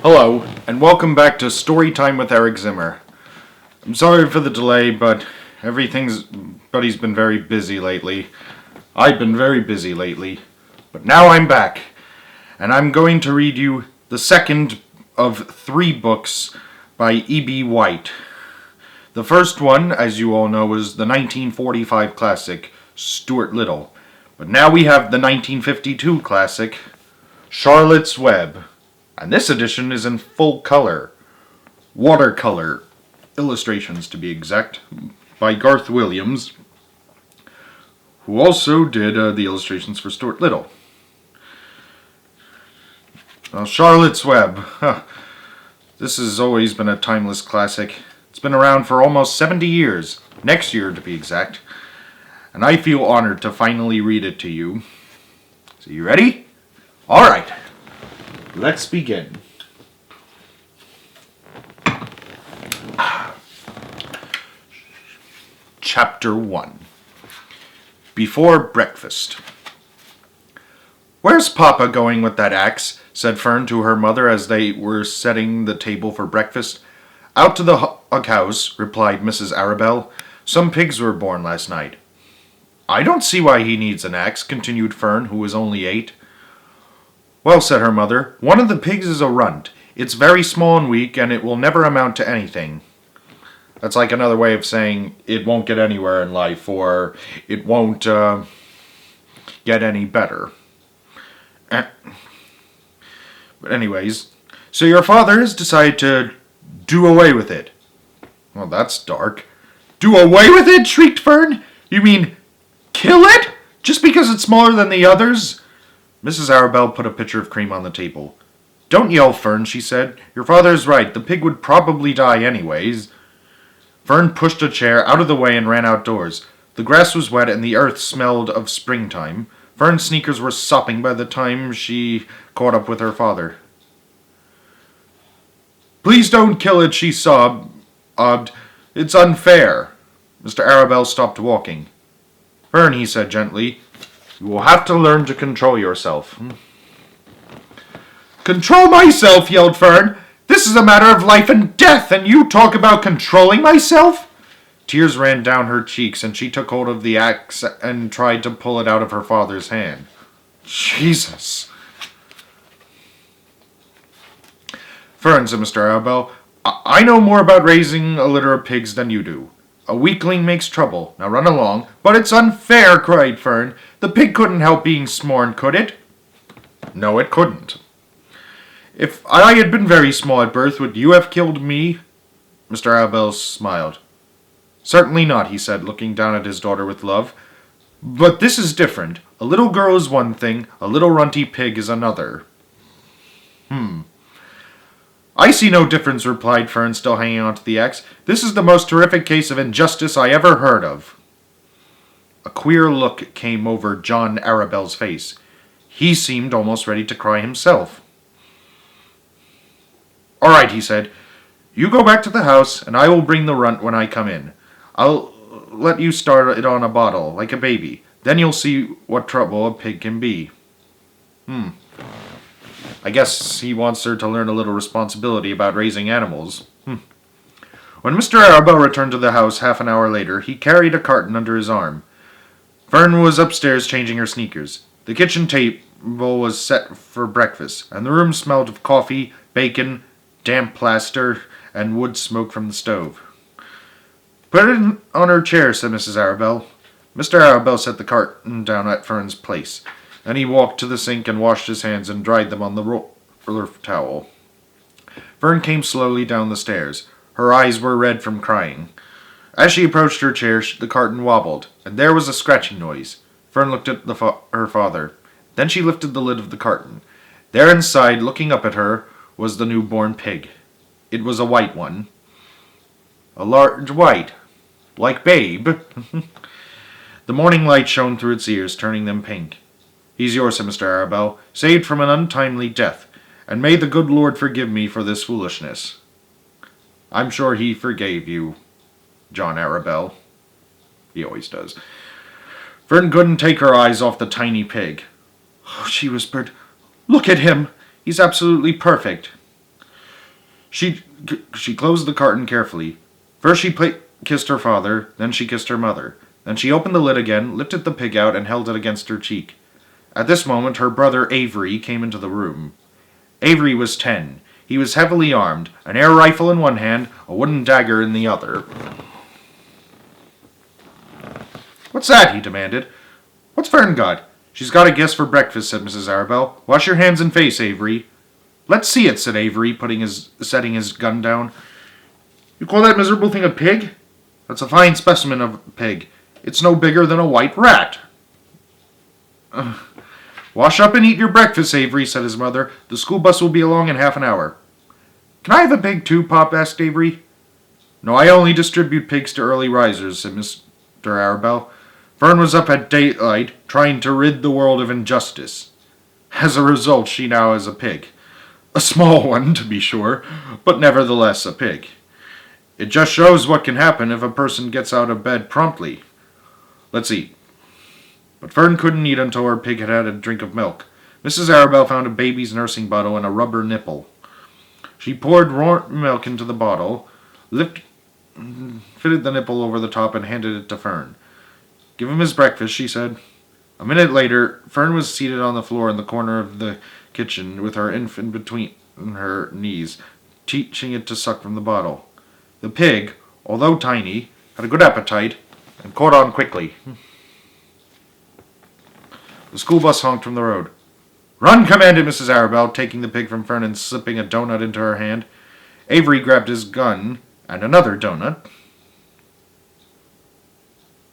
Hello, and welcome back to Storytime with Eric Zimmer. I'm sorry for the delay, but everybody's been very busy lately. I've been very busy lately, but now I'm back, and I'm going to read you the second of 3 books by E.B. White. The first one, as you all know, is the 1945 classic, Stuart Little. But now we have the 1952 classic, Charlotte's Web. And this edition is in full color. Watercolor illustrations, to be exact, by Garth Williams, who also did the illustrations for Stuart Little. Charlotte's Web. This has always been a timeless classic. It's been around for almost 70 years. Next year, to be exact. And I feel honored to finally read it to you. So you ready? All right. Let's begin. Chapter 1. Before Breakfast. "Where's Papa going with that axe?" said Fern to her mother as they were setting the table for breakfast. "Out to the house," replied Mrs. Arabelle. "Some pigs were born last night." "I don't see why he needs an axe," continued Fern, who was only 8. "Well," said her mother, "one of the pigs is a runt. It's very small and weak, and it will never amount to anything." That's like another way of saying it won't get anywhere in life, or it won't get any better. But anyways, "so your father has decided to do away with it." "Well, that's dark." "Do away with it?" shrieked Fern. "You mean kill it? Just because it's smaller than the others?" Mrs. Arabelle put a pitcher of cream on the table. "Don't yell, Fern," she said. "Your father's right. The pig would probably die anyways." Fern pushed a chair out of the way and ran outdoors. The grass was wet and the earth smelled of springtime. Fern's sneakers were sopping by the time she caught up with her father. "Please don't kill it," she sobbed. "It's unfair." Mr. Arabelle stopped walking. "Fern," he said gently, "you will have to learn to control yourself." "Control myself?" yelled Fern. "This is a matter of life and death, and you talk about controlling myself?" Tears ran down her cheeks, and she took hold of the axe and tried to pull it out of her father's hand. "Jesus!" "Fern," said Mr. Arabelle, "I know more about raising a litter of pigs than you do. A weakling makes trouble. Now run along." "But it's unfair," cried Fern. "The pig couldn't help being small, could it?" "No, it couldn't." "If I had been very small at birth, would you have killed me?" Mr. Arabelle smiled. "Certainly not," he said, looking down at his daughter with love. "But this is different. A little girl is one thing, a little runty pig is another." "I see no difference," replied Fern, still hanging onto the axe. "This is the most terrific case of injustice I ever heard of." A queer look came over John Arabelle's face. He seemed almost ready to cry himself. "All right," he said. "You go back to the house, and I will bring the runt when I come in. I'll let you start it on a bottle, like a baby. Then you'll see what trouble a pig can be." I guess he wants her to learn a little responsibility about raising animals. When Mr. Arabelle returned to the house half an hour later, he carried a carton under his arm. Fern was upstairs changing her sneakers. The kitchen table was set for breakfast, and the room smelled of coffee, bacon, damp plaster, and wood smoke from the stove. "Put it on her chair," said Mrs. Arabelle. Mr. Arabelle set the carton down at Fern's place. Then he walked to the sink and washed his hands and dried them on the roller towel. Fern came slowly down the stairs. Her eyes were red from crying. As she approached her chair, the carton wobbled, and there was a scratching noise. Fern looked at her father. Then she lifted the lid of the carton. There inside, looking up at her, was the newborn pig. It was a white one. A large white. Like Babe. The morning light shone through its ears, turning them pink. "He's yours," said Mr. Arabelle, "saved from an untimely death, and may the good Lord forgive me for this foolishness." "I'm sure he forgave you, John Arabelle." He always does. Fern couldn't take her eyes off the tiny pig. "Oh," she whispered, "look at him! He's absolutely perfect." She closed the carton carefully. First she kissed her father, then she kissed her mother. Then she opened the lid again, lifted the pig out, and held it against her cheek. At this moment her brother Avery came into the room. Avery was 10. He was heavily armed, an air rifle in one hand, a wooden dagger in the other. "What's that?" he demanded. "What's Fern got?" "She's got a guest for breakfast," said Mrs. Arabelle. "Wash your hands and face, Avery." "Let's see it," said Avery, setting his gun down. "You call that miserable thing a pig?" "That's a fine specimen of a pig. It's no bigger than a white rat." "Wash up and eat your breakfast, Avery," said his mother. "The school bus will be along in half an hour." "Can I have a pig too, Pop?" asked Avery. "No, I only distribute pigs to early risers," said Mr. Arabelle. "Fern was up at daylight, trying to rid the world of injustice. As a result, she now has a pig. A small one, to be sure, but nevertheless a pig. It just shows what can happen if a person gets out of bed promptly. Let's eat." But Fern couldn't eat until her pig had had a drink of milk. Mrs. Arabelle found a baby's nursing bottle and a rubber nipple. She poured warm milk into the bottle, fitted the nipple over the top, and handed it to Fern. "Give him his breakfast," she said. A minute later, Fern was seated on the floor in the corner of the kitchen with her infant between her knees, teaching it to suck from the bottle. The pig, although tiny, had a good appetite and caught on quickly. The school bus honked from the road. "Run!" commanded Mrs. Arabelle, taking the pig from Fern and slipping a donut into her hand. Avery grabbed his gun and another donut.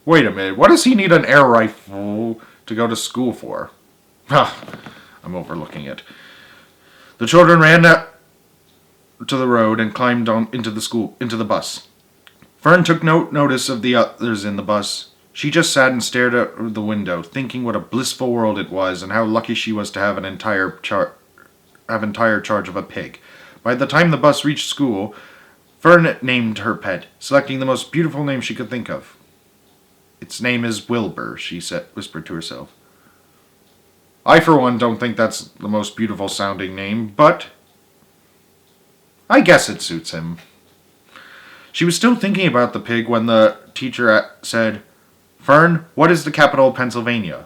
"Wait a minute, what does he need an air rifle to go to school for?" I'm overlooking it. The children ran out to the road and climbed into the bus. Fern took no notice of the others in the bus. She just sat and stared out the window, thinking what a blissful world it was and how lucky she was to have entire charge of a pig. By the time the bus reached school, Fern named her pet, selecting the most beautiful name she could think of. "Its name is Wilbur," she whispered to herself. "I, for one, don't think that's the most beautiful sounding name, but I guess it suits him." She was still thinking about the pig when the teacher said, "Fern, what is the capital of Pennsylvania?"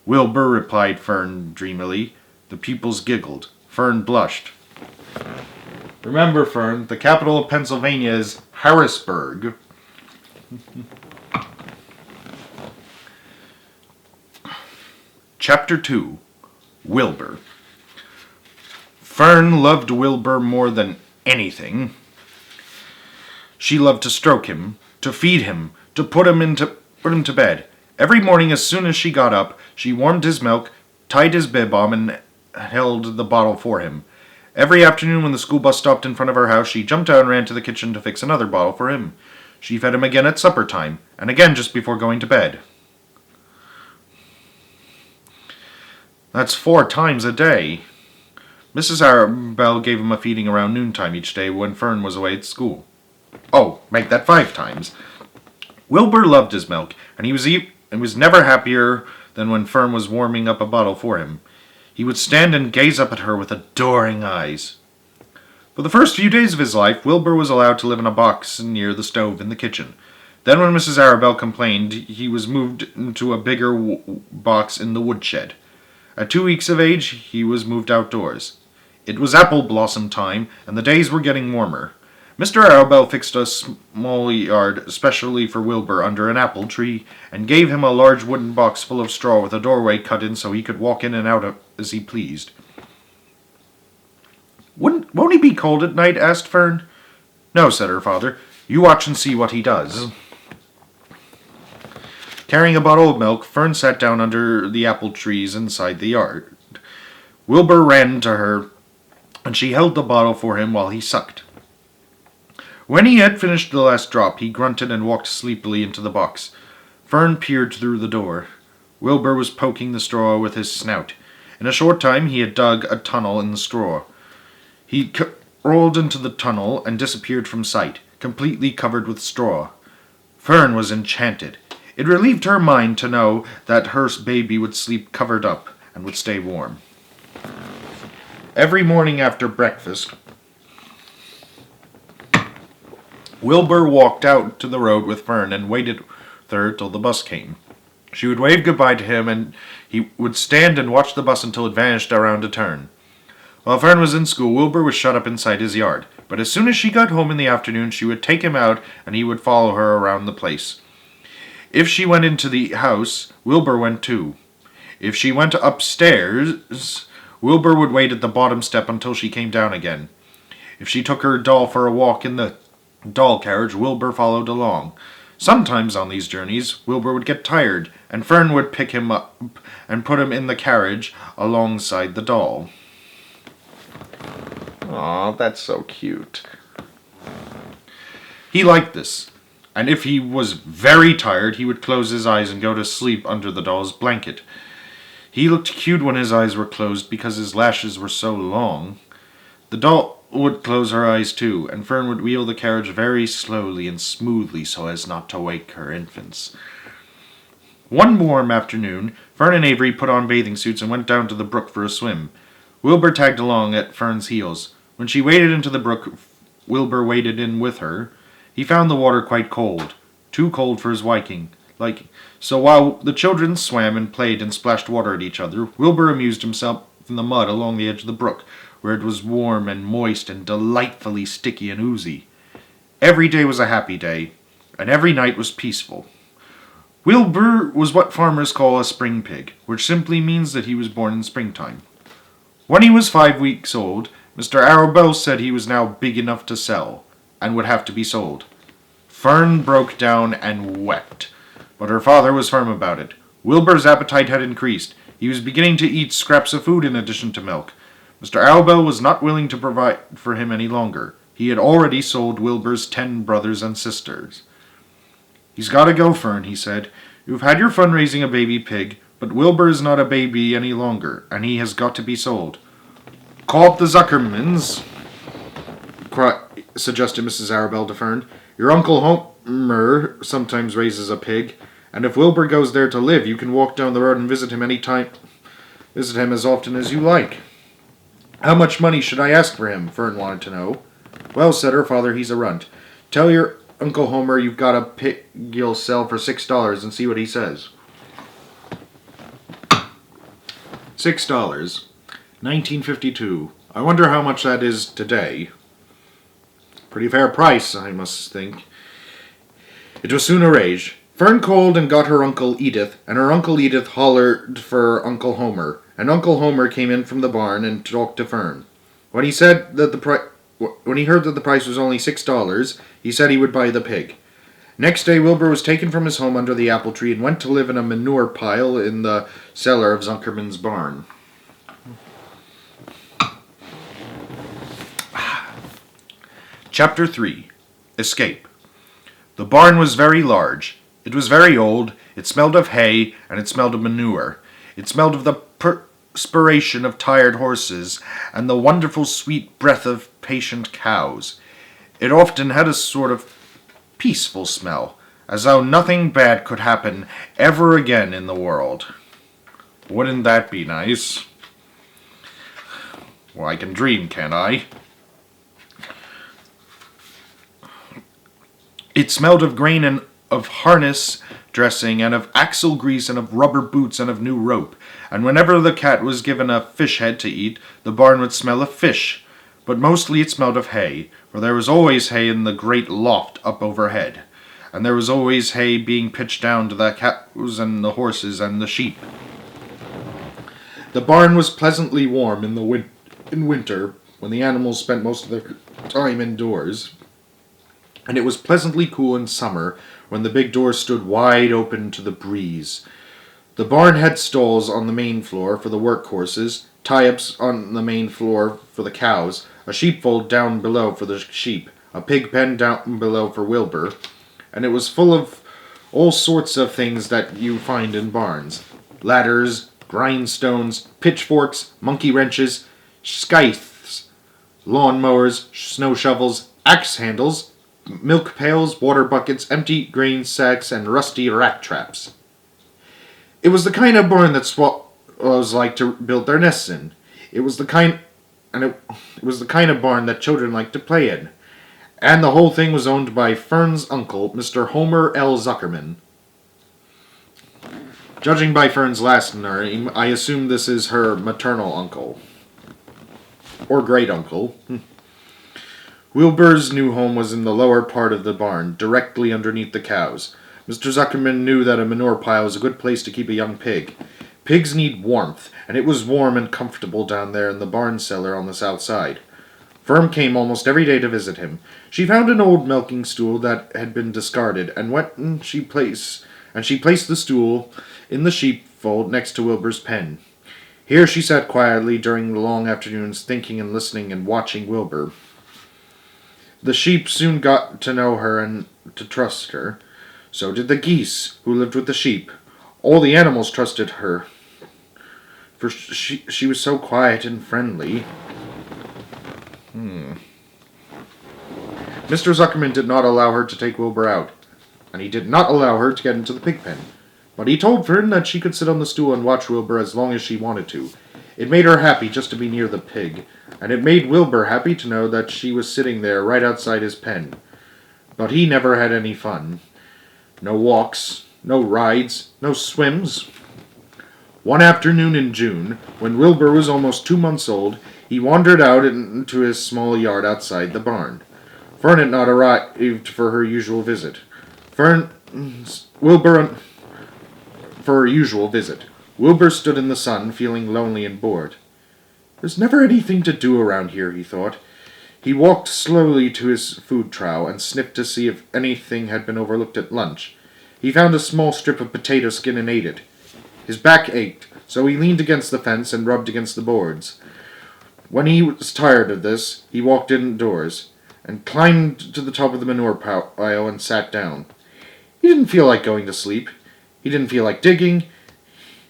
"Wilbur," replied Fern dreamily. The pupils giggled. Fern blushed. "Remember, Fern, the capital of Pennsylvania is Harrisburg." Chapter 2. Wilbur. Fern loved Wilbur more than anything. She loved to stroke him, to feed him, to put him to bed. Every morning as soon as she got up, she warmed his milk, tied his bib on, and held the bottle for him. Every afternoon when the school bus stopped in front of her house, she jumped out and ran to the kitchen to fix another bottle for him. She fed him again at supper time, and again just before going to bed. That's 4 times a day. Mrs. Arabelle gave him a feeding around noontime each day when Fern was away at school. Oh, make that 5 times. Wilbur loved his milk, and he was never happier than when Fern was warming up a bottle for him. He would stand and gaze up at her with adoring eyes. For the first few days of his life, Wilbur was allowed to live in a box near the stove in the kitchen. Then when Mrs. Arabelle complained, he was moved into a bigger box in the woodshed. At 2 weeks of age, he was moved outdoors. It was apple blossom time, and the days were getting warmer. Mr. Arabelle fixed a small yard especially for Wilbur under an apple tree, and gave him a large wooden box full of straw with a doorway cut in so he could walk in and out as he pleased. "Won't he be cold at night?" asked Fern. "No," said her father. "You watch and see what he does." Carrying a bottle of milk, Fern sat down under the apple trees inside the yard. Wilbur ran to her, and she held the bottle for him while he sucked. When he had finished the last drop, he grunted and walked sleepily into the box. Fern peered through the door. Wilbur was poking the straw with his snout. In a short time he had dug a tunnel in the straw. He rolled into the tunnel and disappeared from sight, completely covered with straw. Fern was enchanted. It relieved her mind to know that her baby would sleep covered up and would stay warm. Every morning after breakfast, Wilbur walked out to the road with Fern and waited with her till the bus came. She would wave goodbye to him, and he would stand and watch the bus until it vanished around a turn. While Fern was in school, Wilbur was shut up inside his yard, but as soon as she got home in the afternoon, she would take him out, and he would follow her around the place. If she went into the house, Wilbur went too. If she went upstairs, Wilbur would wait at the bottom step until she came down again. If she took her doll for a walk in the doll carriage, Wilbur followed along. Sometimes on these journeys, Wilbur would get tired, and Fern would pick him up and put him in the carriage alongside the doll. Aw, that's so cute. He liked this, and if he was very tired, he would close his eyes and go to sleep under the doll's blanket. He looked cute when his eyes were closed because his lashes were so long. The doll would close her eyes too, and Fern would wheel the carriage very slowly and smoothly so as not to wake her infants. One warm afternoon, Fern and Avery put on bathing suits and went down to the brook for a swim. Wilbur tagged along at Fern's heels. When she waded into the brook, Wilbur waded in with her. He found the water quite cold, too cold for his liking. So while the children swam and played and splashed water at each other, Wilbur amused himself in the mud along the edge of the brook, where it was warm and moist and delightfully sticky and oozy. Every day was a happy day, and every night was peaceful. Wilbur was what farmers call a spring pig, which simply means that he was born in springtime. When he was 5 weeks old, Mr. Arrowbell said he was now big enough to sell, and would have to be sold. Fern broke down and wept, but her father was firm about it. Wilbur's appetite had increased. He was beginning to eat scraps of food in addition to milk. Mr. Arrowbell was not willing to provide for him any longer. He had already sold Wilbur's 10 brothers and sisters. "He's got to go, Fern," he said. "You've had your fun raising a baby pig, but Wilbur is not a baby any longer, and he has got to be sold." "Call up the Zuckermans," suggested Mrs. Arrowbell to Fern. "Your Uncle Homer sometimes raises a pig, and if Wilbur goes there to live, you can walk down the road and visit him as often as you like." "How much money should I ask for him?" Fern wanted to know. "Well," said her father, "he's a runt. Tell your Uncle Homer you've got a pig you'll sell for $6 and see what he says." $6. 1952. I wonder how much that is today. Pretty fair price, I must think. It was soon arranged. Fern called and got her Uncle Edith, and her Uncle Edith hollered for Uncle Homer, and Uncle Homer came in from the barn and talked to Fern. When he heard that the price was only $6, he said he would buy the pig. Next day, Wilbur was taken from his home under the apple tree and went to live in a manure pile in the cellar of Zuckerman's barn. Chapter 3. Escape. The barn was very large. It was very old. It smelled of hay, and it smelled of manure. It smelled of the perspiration of tired horses, and the wonderful sweet breath of patient cows. It often had a sort of peaceful smell, as though nothing bad could happen ever again in the world. Wouldn't that be nice? Well, I can dream, can't I? It smelled of grain and of harness dressing and of axle grease and of rubber boots and of new rope, and whenever the cat was given a fish head to eat, the barn would smell of fish, but mostly it smelled of hay, for there was always hay in the great loft up overhead, and there was always hay being pitched down to the cows and the horses and the sheep. The barn was pleasantly warm in winter, when the animals spent most of their time indoors, and it was pleasantly cool in summer, when the big door stood wide open to the breeze. The barn had stalls on the main floor for the work horses, tie-ups on the main floor for the cows, a sheepfold down below for the sheep, a pig pen down below for Wilbur, and it was full of all sorts of things that you find in barns. Ladders, grindstones, pitchforks, monkey wrenches, scythes, lawn mowers, snow shovels, axe handles, milk pails, water buckets, empty grain sacks, and rusty rat traps. It was the kind of barn that swallows like to build their nests in. It was the kind of barn that children like to play in. And the whole thing was owned by Fern's uncle, Mr. Homer L. Zuckerman. Judging by Fern's last name, I assume this is her maternal uncle. Or great-uncle. Wilbur's new home was in the lower part of the barn, directly underneath the cows. Mr. Zuckerman knew that a manure pile was a good place to keep a young pig. Pigs need warmth, and it was warm and comfortable down there in the barn cellar on the south side. Fern came almost every day to visit him. She found an old milking stool that had been discarded, and she placed the stool in the sheepfold next to Wilbur's pen. Here she sat quietly during the long afternoons, thinking and listening and watching Wilbur. The sheep soon got to know her and to trust her. So did the geese, who lived with the sheep. All the animals trusted her, for she was so quiet and friendly. Mr. Zuckerman did not allow her to take Wilbur out, and he did not allow her to get into the pig pen. But he told Fern that she could sit on the stool and watch Wilbur as long as she wanted to. It made her happy just to be near the pig, and it made Wilbur happy to know that she was sitting there right outside his pen. But he never had any fun. No walks, no rides, no swims. One afternoon in June, when Wilbur was almost 2 months old, he wandered out into his small yard outside the barn. Fern had not arrived for her usual visit. Wilbur stood in the sun, feeling lonely and bored. There's never anything to do around here, he thought. He walked slowly to his food trough and sniffed to see if anything had been overlooked at lunch. He found a small strip of potato skin and ate it. His back ached, so he leaned against the fence and rubbed against the boards. When he was tired of this, he walked indoors and climbed to the top of the manure pile and sat down. He didn't feel like going to sleep. He didn't feel like digging.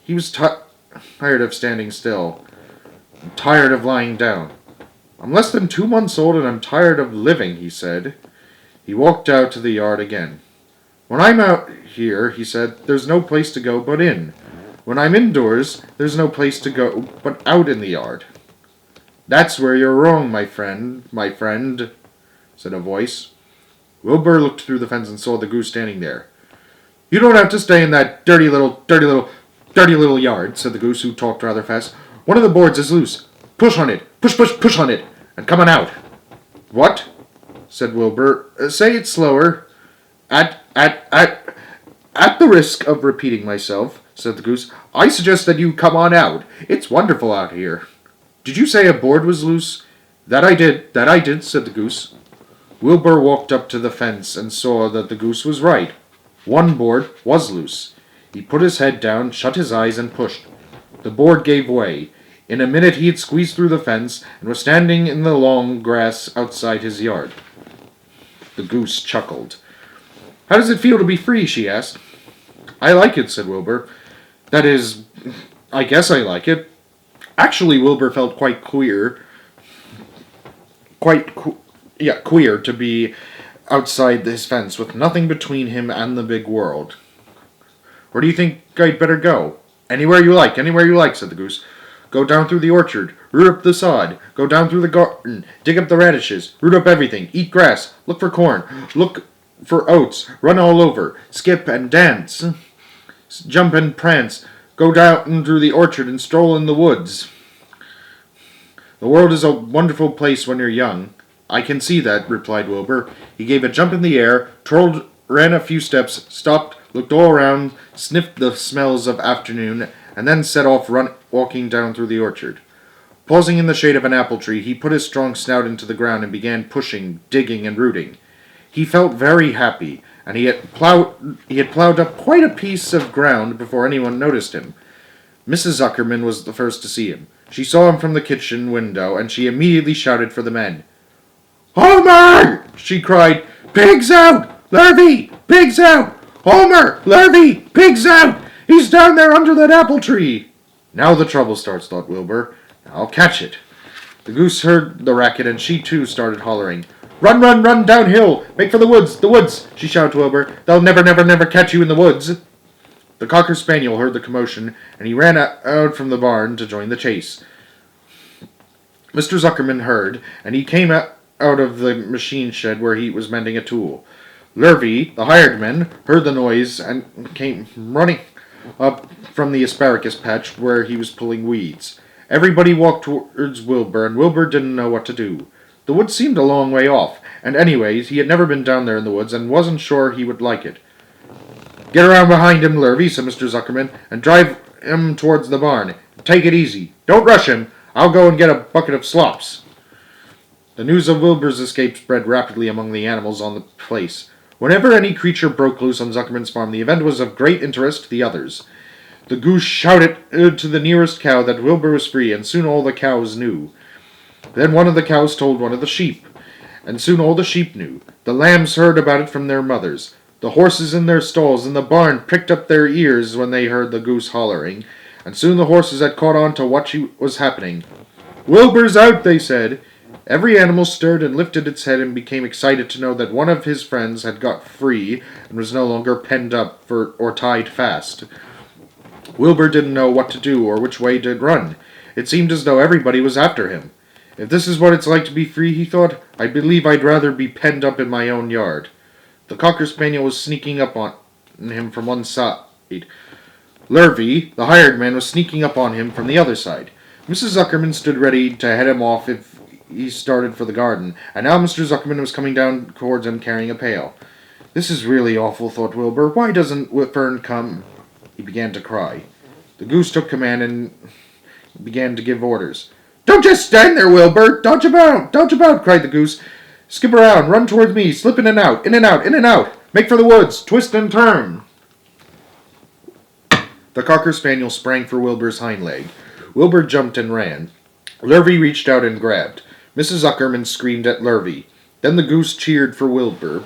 He was tired of standing still. Tired of lying down. I'm less than 2 months old and I'm tired of living, he said. He walked out to the yard again. When I'm out here, he said, there's no place to go but in. When I'm indoors, there's no place to go but out in the yard. That's where you're wrong, my friend, said a voice. Wilbur looked through the fence and saw the goose standing there. You don't have to stay in that dirty little yard, said the goose, who talked rather fast. One of the boards is loose. Push on it. Push on it. And come on out. What? Said Wilbur. Say it slower. At the risk of repeating myself, said the goose, I suggest that you come on out. It's wonderful out here. Did you say a board was loose? That I did, said the goose. Wilbur walked up to the fence and saw that the goose was right. One board was loose. He put his head down, shut his eyes, and pushed. The board gave way. In a minute he had squeezed through the fence and was standing in the long grass outside his yard. The goose chuckled. How does it feel to be free? She asked. I like it, said Wilbur. That is, I guess I like it. Actually, Wilbur felt quite queer to be outside his fence with nothing between him and the big world. Where do you think I'd better go? Anywhere you like, said the goose. Go down through the orchard, root up the sod, go down through the garden, dig up the radishes, root up everything, eat grass, look for corn, look for oats, run all over, skip and dance, jump and prance, go down through the orchard and stroll in the woods. The world is a wonderful place when you're young. I can see that, replied Wilbur. He gave a jump in the air, twirled, ran a few steps, stopped, looked all around, sniffed the smells of afternoon, and then set off walking down through the orchard. Pausing in the shade of an apple tree, he put his strong snout into the ground and began pushing, digging, and rooting. He felt very happy, and he had plowed up quite a piece of ground before anyone noticed him. Mrs. Zuckerman was the first to see him. She saw him from the kitchen window, and she immediately shouted for the men. Homer! She cried. Pigs out! Larvae! Pigs out! Homer! Larvae! Pigs out! He's down there under that apple tree! Now the trouble starts, thought Wilbur. I'll catch it. The goose heard the racket, and she too started hollering. Run, run, run downhill! Make for the woods! She shouted to Wilbur. They'll never catch you in the woods! The cocker spaniel heard the commotion, and he ran out from the barn to join the chase. Mr. Zuckerman heard, and he came out of the machine shed where he was mending a tool. Lurvy, the hired man, heard the noise and came running up from the asparagus patch where he was pulling weeds. Everybody walked towards Wilbur, and Wilbur didn't know what to do. The woods seemed a long way off, and anyways, he had never been down there in the woods and wasn't sure he would like it. "Get around behind him, Lurvy," said Mr. Zuckerman, "and drive him towards the barn. Take it easy. Don't rush him. I'll go and get a bucket of slops." The news of Wilbur's escape spread rapidly among the animals on the place. Whenever any creature broke loose on Zuckerman's farm, the event was of great interest to the others. The goose shouted to the nearest cow that Wilbur was free, and soon all the cows knew. Then one of the cows told one of the sheep, and soon all the sheep knew. The lambs heard about it from their mothers. The horses in their stalls in the barn pricked up their ears when they heard the goose hollering, and soon the horses had caught on to what was happening. "Wilbur's out," they said. Every animal stirred and lifted its head and became excited to know that one of his friends had got free and was no longer penned up or tied fast. Wilbur didn't know what to do or which way to run. It seemed as though everybody was after him. "If this is what it's like to be free," he thought, "I believe I'd rather be penned up in my own yard." The Cocker Spaniel was sneaking up on him from one side. Lurvy, the hired man, was sneaking up on him from the other side. Mrs. Zuckerman stood ready to head him off if he started for the garden, and now Mr. Zuckerman was coming down towards him carrying a pail. "This is really awful," thought Wilbur. "Why doesn't Fern come?" He began to cry. The goose took command and began to give orders. "Don't just stand there, Wilbur! Dodge about! Dodge about!" cried the goose. "Skip around! Run towards me! Slip in and out! In and out! In and out! Make for the woods! Twist and turn!" The Cocker Spaniel sprang for Wilbur's hind leg. Wilbur jumped and ran. Lurvy reached out and grabbed. Mrs. Zuckerman screamed at Lurvy. Then the goose cheered for Wilbur,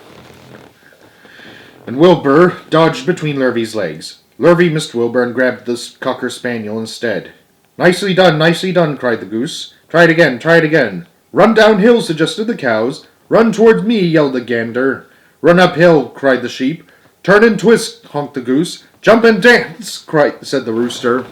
and Wilbur dodged between Lurvy's legs. Lurvy missed Wilbur and grabbed the Cocker Spaniel instead. Nicely done, cried the goose. Try it again. Run downhill, suggested the cows. Run towards me, yelled the gander. Run uphill, cried the sheep. Turn and twist, honked the goose. Jump and dance, said the rooster.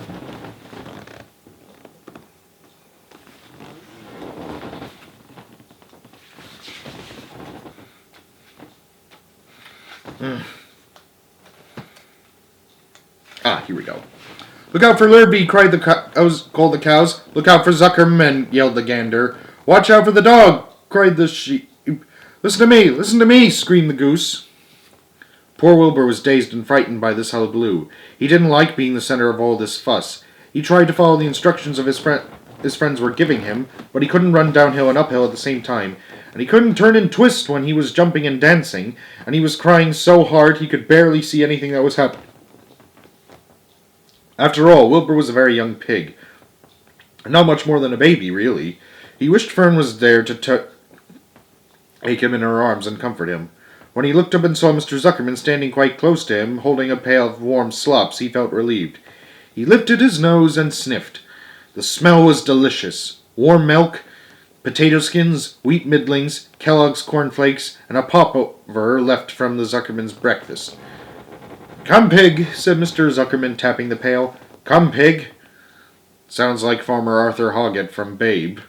Here we go. Look out for Lurvy, called the cows. Look out for Zuckerman, yelled the gander. Watch out for the dog, cried the sheep. Listen to me, screamed the goose. Poor Wilbur was dazed and frightened by this hullabaloo. He didn't like being the center of all this fuss. He tried to follow the instructions of his friends were giving him, but he couldn't run downhill and uphill at the same time, and he couldn't turn and twist when he was jumping and dancing, and he was crying so hard he could barely see anything that was happening. After all, Wilbur was a very young pig. Not much more than a baby, really. He wished Fern was there to take him in her arms and comfort him. When he looked up and saw Mr. Zuckerman standing quite close to him, holding a pail of warm slops, he felt relieved. He lifted his nose and sniffed. The smell was delicious. Warm milk, potato skins, wheat middlings, Kellogg's cornflakes, and a popover left from the Zuckerman's breakfast. Come, pig, said Mr. Zuckerman, tapping the pail. Come, pig. Sounds like Farmer Arthur Hoggett from Babe.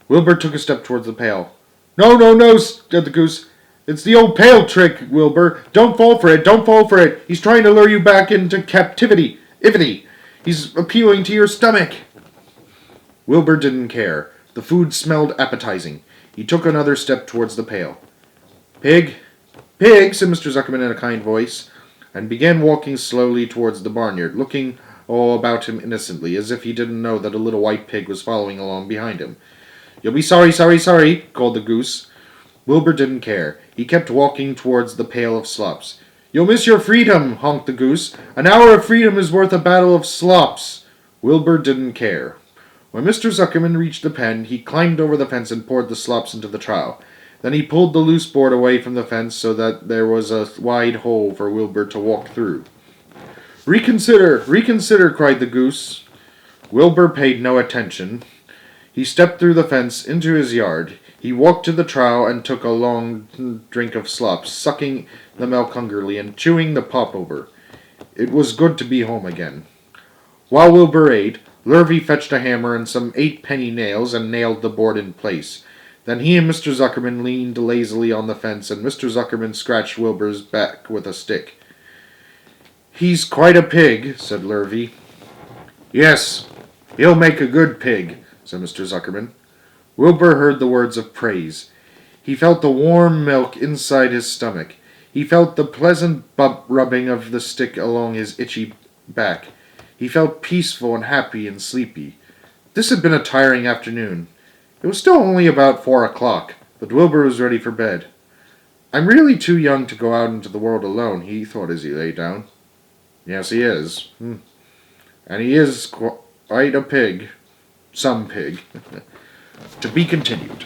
Wilbur took a step towards the pail. No, said the goose. It's the old pail trick, Wilbur. Don't fall for it. He's trying to lure you back into captivity. He's appealing to your stomach. Wilbur didn't care. The food smelled appetizing. He took another step towards the pail. Pig, said Mr. Zuckerman in a kind voice, and began walking slowly towards the barnyard, looking all about him innocently, as if he didn't know that a little white pig was following along behind him. You'll be sorry, called the goose. Wilbur didn't care. He kept walking towards the pail of slops. You'll miss your freedom, honked the goose. An hour of freedom is worth a battle of slops. Wilbur didn't care. When Mr. Zuckerman reached the pen, he climbed over the fence and poured the slops into the trough. Then he pulled the loose board away from the fence so that there was a wide hole for Wilbur to walk through. Reconsider, cried the goose. Wilbur paid no attention. He stepped through the fence into his yard. He walked to the trough and took a long drink of slops, sucking the milk hungrily and chewing the popover. It was good to be home again. While Wilbur ate, Lurvy fetched a hammer and some 8-penny nails and nailed the board in place. Then he and Mr. Zuckerman leaned lazily on the fence, and Mr. Zuckerman scratched Wilbur's back with a stick. "He's quite a pig," said Lurvy. "Yes, he'll make a good pig," said Mr. Zuckerman. Wilbur heard the words of praise. He felt the warm milk inside his stomach. He felt the pleasant rubbing of the stick along his itchy back. He felt peaceful and happy and sleepy. This had been a tiring afternoon. It was still only about 4 o'clock, but Wilbur was ready for bed. "I'm really too young to go out into the world alone," he thought as he lay down. Yes, he is. And he is quite a pig. Some pig. To be continued.